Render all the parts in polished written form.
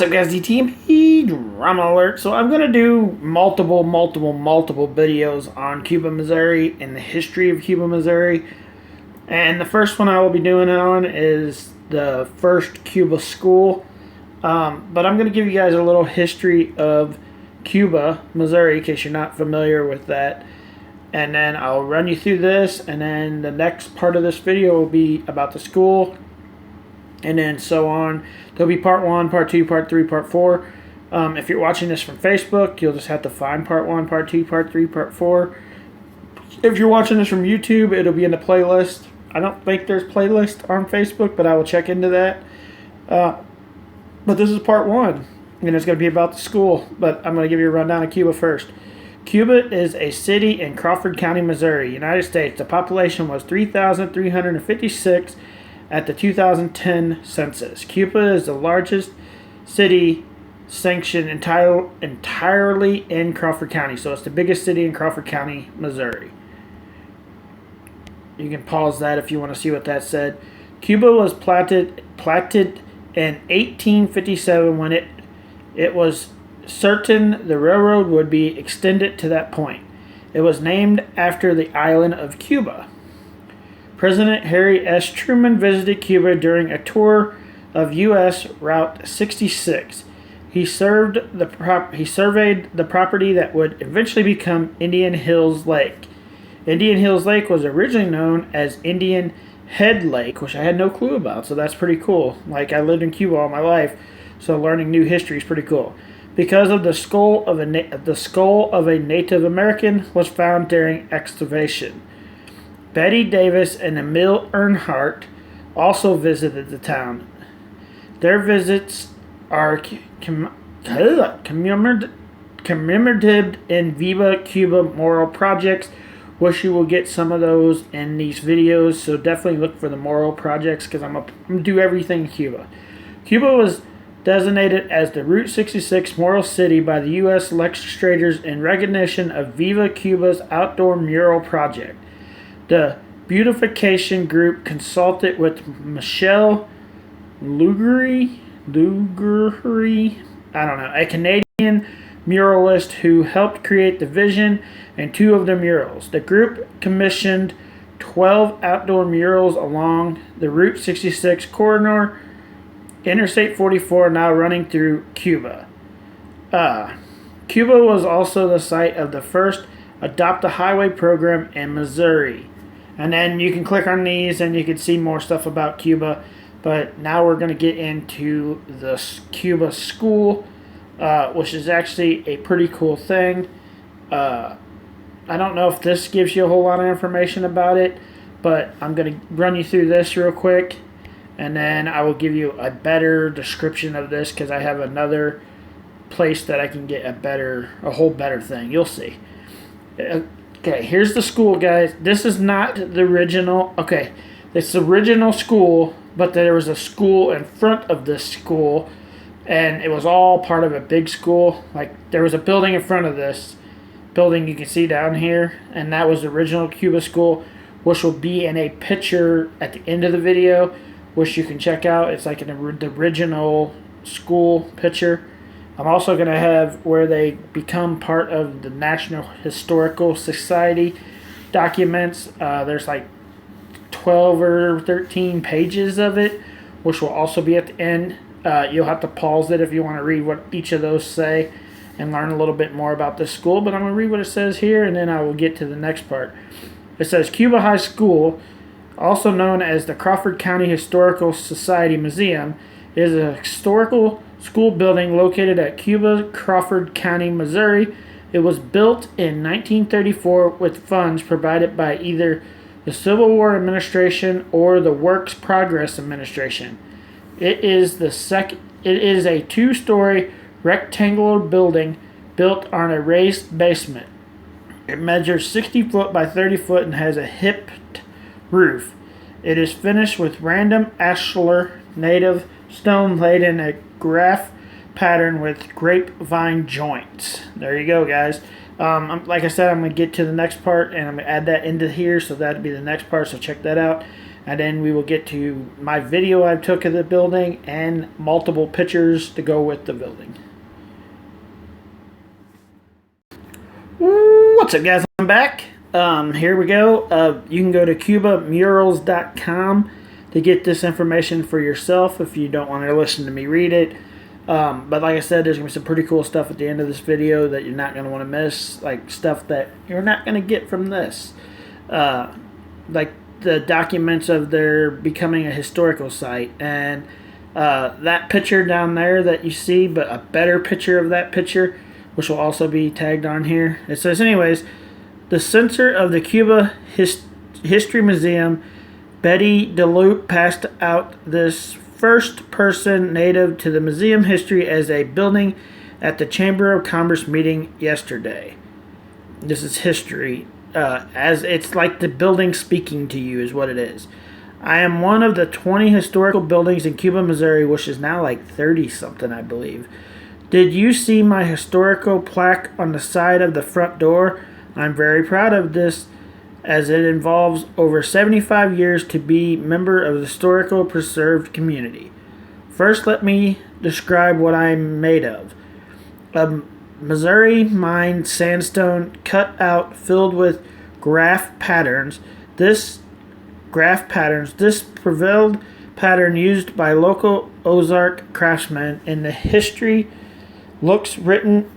What's up, guys? DTMP drama alert. So I'm going to do multiple videos on Cuba, Missouri and the history of Cuba, Missouri. And the first one I will be doing it on is the first Cuba school. But I'm going to give you guys a little history of Cuba, Missouri, in case you're not familiar with that. And then I'll run you through this, and then the next part of this video will be about the school, and then so on. There'll be part 1, part 2, part 3, part 4. If you're watching this from Facebook, you'll just have to find part 1, part 2, part 3, part 4. If you're watching this from YouTube, it'll be in the playlist. I don't think there's playlist on Facebook, but I will check into that. But this is part 1, and it's going to be about the school. But I'm going to give you a rundown of Cuba first. Cuba is a city in Crawford County, Missouri, United States. The population was 3,356 at the 2010 census. Cuba is the largest city sanctioned entirely in Crawford County. So it's the biggest city in Crawford County, Missouri. You can pause that if you want to see what that said. Cuba was platted in 1857 when it was certain the railroad would be extended to that point. It was named after the island of Cuba. President Harry S. Truman visited Cuba during a tour of U.S. Route 66. He surveyed the property that would eventually become Indian Hills Lake. Indian Hills Lake was originally known as Indian Head Lake, which I had no clue about, so that's pretty cool. Like, I lived in Cuba all my life, so learning new history is pretty cool. Because of the skull of a Native American was found during excavation. Betty Davis and Emil Earnhardt also visited the town. Their visits are commemorative in Viva Cuba Moral Projects. Wish you will get some of those in these videos, so definitely look for the moral projects because I'm going to do everything in Cuba. Cuba was designated as the Route 66 Moral City by the U.S. legislators in recognition of Viva Cuba's outdoor mural project. The beautification group consulted with Michelle Lugery, a Canadian muralist who helped create the vision and 2 of the murals. The group commissioned 12 outdoor murals along the Route 66 corridor, Interstate 44, now running through Cuba. Cuba was also the site of the first Adopt a Highway program in Missouri. And then you can click on these and you can see more stuff about Cuba. But now we're going to get into the Cuba school, which is actually a pretty cool thing. I don't know if this gives you a whole lot of information about it, but I'm going to run you through this real quick. And then I will give you a better description of this because I have another place that I can get a whole better thing. You'll see. Okay, here's the school, guys. This is not the original. Okay, it's the original school, but there was a school in front of this school, and it was all part of a big school. Like, there was a building in front of this building you can see down here, and that was the original Cuba school, which will be in a picture at the end of the video, which you can check out. It's like the original school picture. I'm also going to have where they become part of the National Historical Society documents. There's like 12 or 13 pages of it, which will also be at the end. You'll have to pause it if you want to read what each of those say and learn a little bit more about this school. But I'm going to read what it says here, and then I will get to the next part. It says, Cuba High School, also known as the Crawford County Historical Society Museum, is a historical school building located at Cuba, Crawford County, Missouri. It was built in 1934 with funds provided by either the Civil War Administration or the Works Progress Administration. It is a 2-story rectangular building built on a raised basement. It measures 60 foot by 30 foot and has a hipped roof. It is finished with random ashlar native stone laid in a graph pattern with grapevine joints. There you go, guys. Like I said, I'm going to get to the next part, and I'm going to add that into here, so that'll be the next part, so check that out. and then we will get to my video I took of the building and multiple pictures to go with the building. What's up, guys? I'm back. Here we go. You can go to cubamurals.com to get this information for yourself if you don't want to listen to me read it. But like I said, there's going to be some pretty cool stuff at the end of this video that you're not going to want to miss, like stuff that you're not going to get from this. Like the documents of their becoming a historical site, and that picture down there that you see, but a better picture of that picture, which will also be tagged on here. It says, anyways, the censor of the Cuba History Museum, Betty DeLupe, passed out this first person native to the museum history as a building at the Chamber of Commerce meeting yesterday. This is history. As it's like the building speaking to you is what it is. I am one of the 20 historical buildings in Cuba, Missouri, which is now like 30 something, I believe. Did you see my historical plaque on the side of the front door? I'm very proud of this, as it involves over 75 years to be member of the historical preserved community. First, let me describe what I'm made of. A Missouri mined sandstone cut out filled with graph patterns. This prevailed pattern used by local Ozark craftsmen in the history books written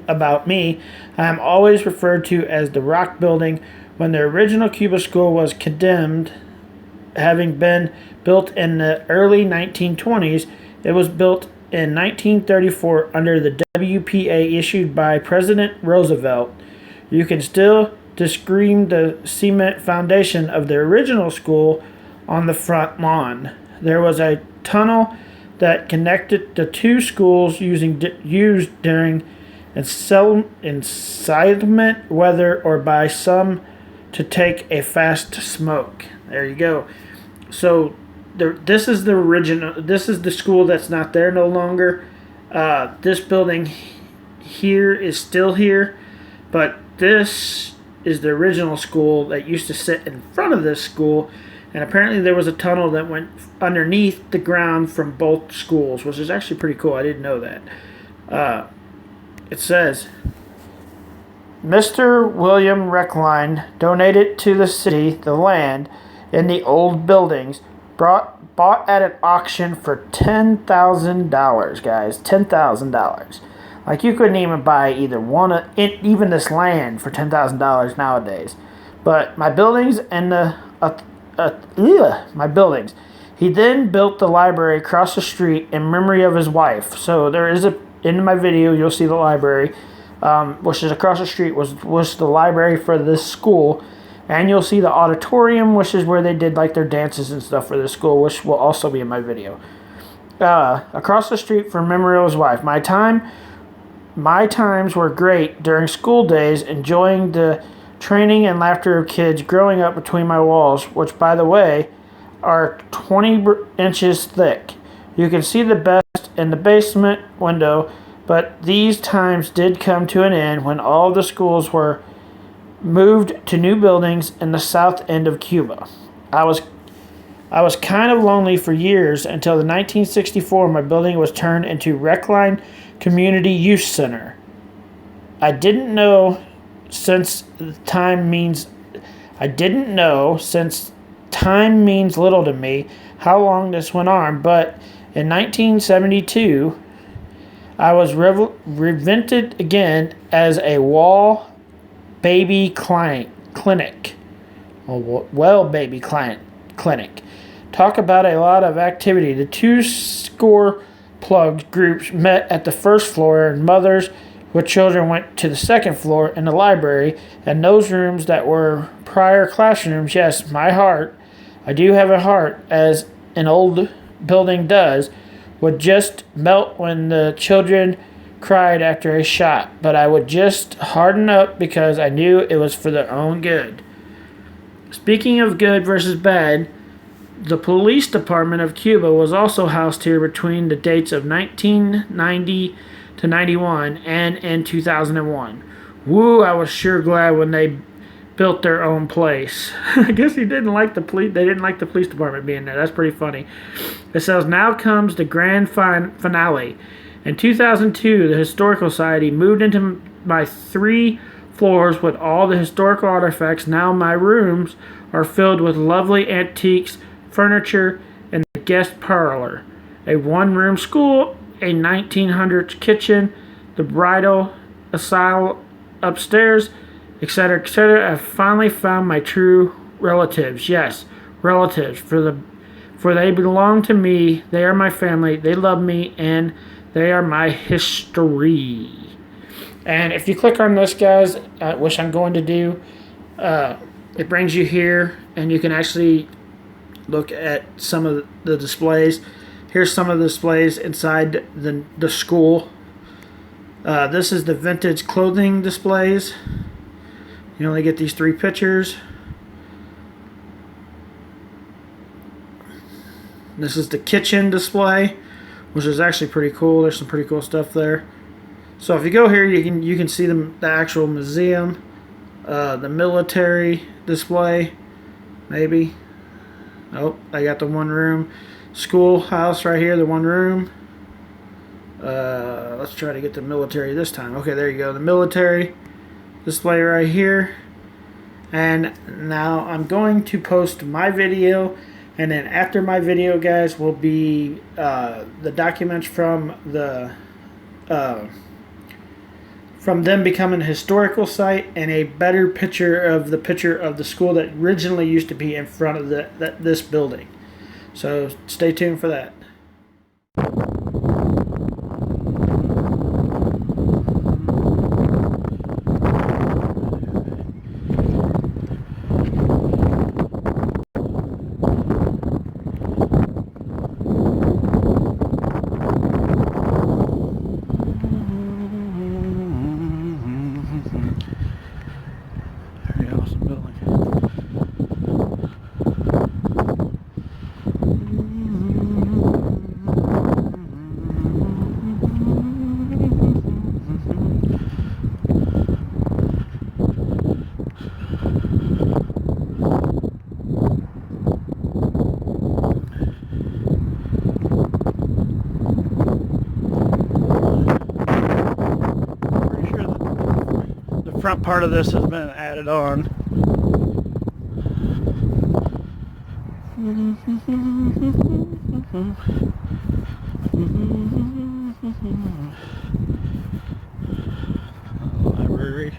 about me. I am always referred to as the Rock Building. When the original Cuba school was condemned, having been built in the early 1920s, it was built in 1934 under the WPA issued by President Roosevelt. You can still discern the cement foundation of the original school on the front lawn. There was a tunnel that connected the two schools used during inclement weather or by some to take a fast smoke. There you go. So this is the original. This is the school that's not there no longer. This building here is still here, but this is the original school that used to sit in front of this school. And apparently there was a tunnel that went underneath the ground from both schools, which is actually pretty cool. I didn't know that. It says, Mr. William Reckline donated to the city the land in the old buildings, bought at an auction for $10,000, guys. $10,000. Like, you couldn't even buy even this land for $10,000 nowadays. But my buildings and my buildings. He then built the library across the street in memory of his wife. So there is in my video, you'll see the library, which is across the street, was the library for this school. And you'll see the auditorium, which is where they did like their dances and stuff for this school, which will also be in my video. Across the street from memory of his wife. My times were great during school days, enjoying the training and laughter of kids growing up between my walls, which, by the way, are 20 inches thick. You can see the best in the basement window, but these times did come to an end when all the schools were moved to new buildings in the south end of Cuba. I was kind of lonely for years until the 1964 my building was turned into Reckline Community Youth Center. I didn't know since time means little to me how long this went on, but in 1972 I was reinvented again as a well baby clinic. Talk about a lot of activity. The 2 plugged groups met at the first floor, and mothers with children went to the second floor in the library, and those rooms that were prior classrooms. Yes, I do have a heart, as an old building does, would just melt when the children cried after a shot, but I would just harden up because I knew it was for their own good. Speaking of good versus bad, the police department of Cuba was also housed here between the dates of 1990 to 91 and in 2001. Woo, I was sure glad when they built their own place. I guess he didn't like the police. They didn't like the police department being there. That's pretty funny. It says, now comes the grand finale. In 2002, the Historical Society moved into my 3 floors with all the historical artifacts. Now my rooms are filled with lovely antiques, furniture, and the guest parlor. A 1-room school, a 1900s kitchen, the bridal asylum upstairs, etc., etc. I've finally found my true relatives. Yes, relatives. For they belong to me. They are my family. They love me, and they are my history. And if you click on this, guys, which I'm going to do, it brings you here, and you can actually look at some of the displays. Here's some of the displays inside the school. This is the vintage clothing displays. You only get these 3 pictures. This is the kitchen display, which is actually pretty cool. There's some pretty cool stuff there. So if you go here, you can see the actual museum, the military display, maybe. Oh, I got the 1-room schoolhouse right here, the 1 room. Let's try to get the military this time. Okay, there you go, the military display right here. And now I'm going to post my video, and then after my video, guys, will be the documents from them becoming a historical site, and a better picture of the school that originally used to be in front of this building. So stay tuned for that. Very awesome building. Front part of this has been added on. Library.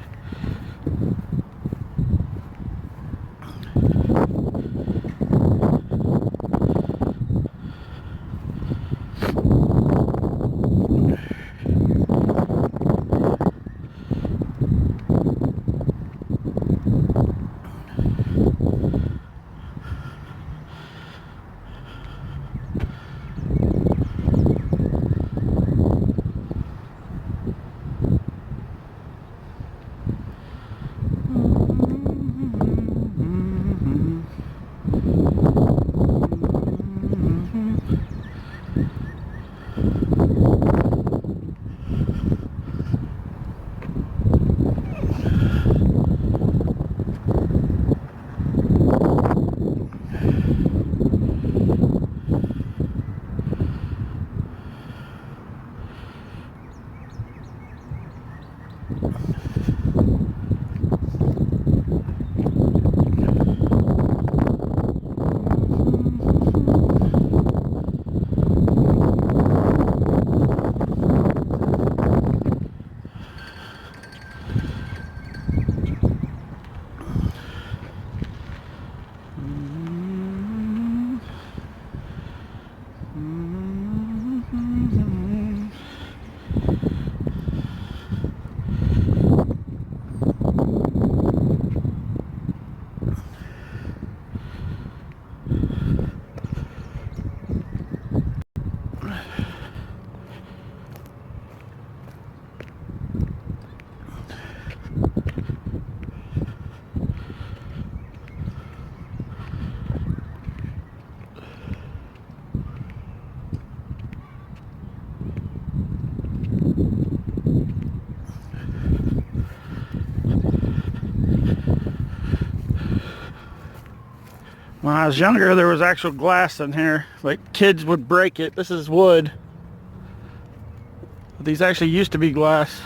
When I was younger, there was actual glass in here. Like, kids would break it. This is wood. But these actually used to be glass.